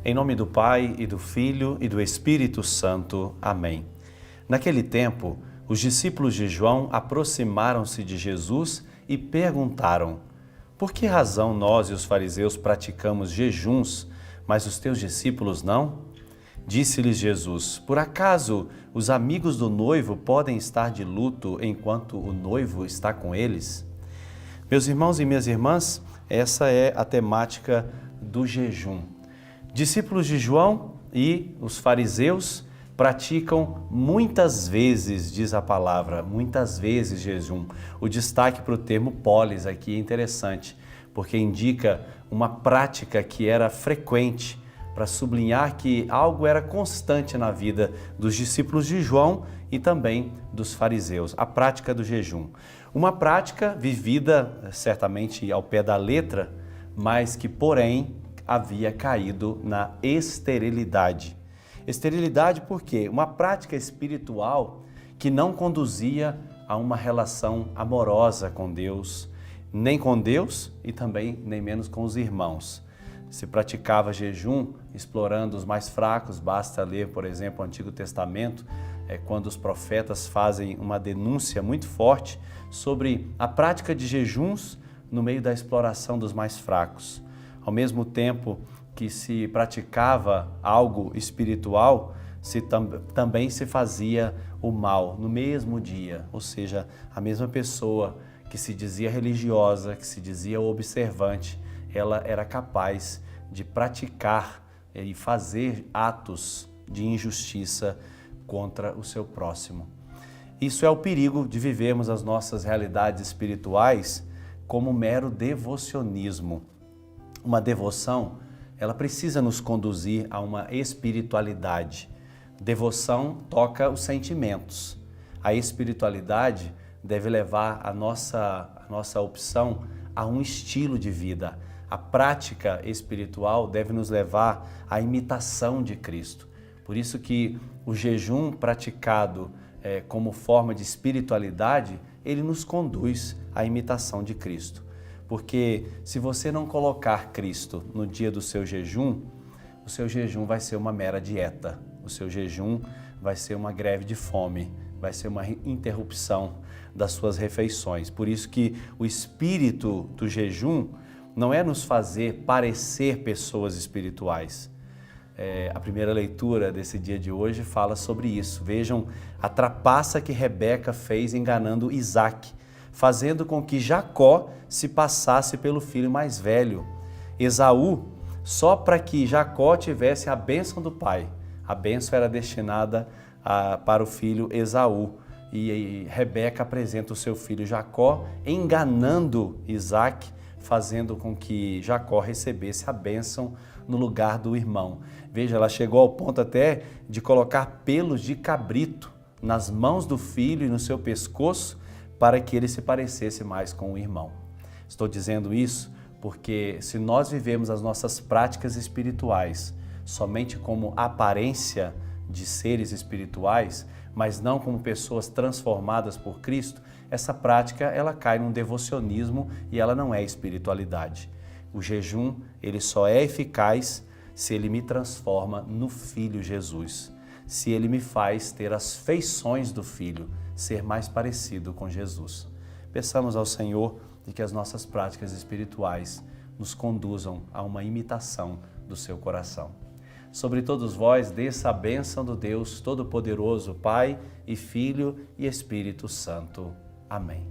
Em nome do Pai, e do Filho, e do Espírito Santo. Amém. Naquele tempo, os discípulos de João aproximaram-se de Jesus e perguntaram: por que razão nós e os fariseus praticamos jejuns, mas os teus discípulos não? Disse-lhes Jesus: por acaso os amigos do noivo podem estar de luto enquanto o noivo está com eles? Meus irmãos e minhas irmãs, essa é a temática do jejum. Discípulos de João e os fariseus praticam muitas vezes, diz a palavra, muitas vezes jejum. O destaque para o termo polis aqui é interessante, porque indica uma prática que era frequente, para sublinhar que algo era constante na vida dos discípulos de João e também dos fariseus, a prática do jejum. Uma prática vivida certamente ao pé da letra, mas que, porém, havia caído na esterilidade. Esterilidade por quê? Uma prática espiritual que não conduzia a uma relação amorosa com Deus e também nem menos com os irmãos. Se praticava jejum explorando os mais fracos, basta ler, por exemplo, o Antigo Testamento, quando os profetas fazem uma denúncia muito forte sobre a prática de jejuns no meio da exploração dos mais fracos. Ao mesmo tempo que se praticava algo espiritual, também se fazia o mal no mesmo dia, ou seja, a mesma pessoa que se dizia religiosa, que se dizia observante, ela era capaz de praticar e fazer atos de injustiça contra o seu próximo. Isso é o perigo de vivermos as nossas realidades espirituais como mero devocionismo. Uma devoção, ela precisa nos conduzir a uma espiritualidade. Devoção toca os sentimentos. A espiritualidade deve levar a nossa opção a um estilo de vida. A prática espiritual deve nos levar à imitação de Cristo. Por isso que o jejum praticado como forma de espiritualidade, ele nos conduz à imitação de Cristo. Porque se você não colocar Cristo no dia do seu jejum, o seu jejum vai ser uma mera dieta. O seu jejum vai ser uma greve de fome, vai ser uma interrupção das suas refeições. Por isso que o espírito do jejum não é nos fazer parecer pessoas espirituais. A primeira leitura desse dia de hoje fala sobre isso. Vejam a trapaça que Rebeca fez enganando Isaac, fazendo com que Jacó se passasse pelo filho mais velho. Esaú, só para que Jacó tivesse a bênção do pai. A bênção era destinada para o filho Esaú. E Rebeca apresenta o seu filho Jacó, enganando Isaac, fazendo com que Jacó recebesse a bênção no lugar do irmão. Veja, ela chegou ao ponto até de colocar pelos de cabrito nas mãos do filho e no seu pescoço, para que ele se parecesse mais com o irmão. Estou dizendo isso porque se nós vivemos as nossas práticas espirituais somente como aparência de seres espirituais, mas não como pessoas transformadas por Cristo, essa prática ela cai num devocionismo e ela não é espiritualidade. O jejum, ele só é eficaz se ele me transforma no Filho Jesus, se ele me faz ter as feições do Filho, ser mais parecido com Jesus. Peçamos ao Senhor de que as nossas práticas espirituais nos conduzam a uma imitação do seu coração. Sobre todos vós, desça a bênção do Deus Todo-Poderoso, Pai e Filho e Espírito Santo. Amém.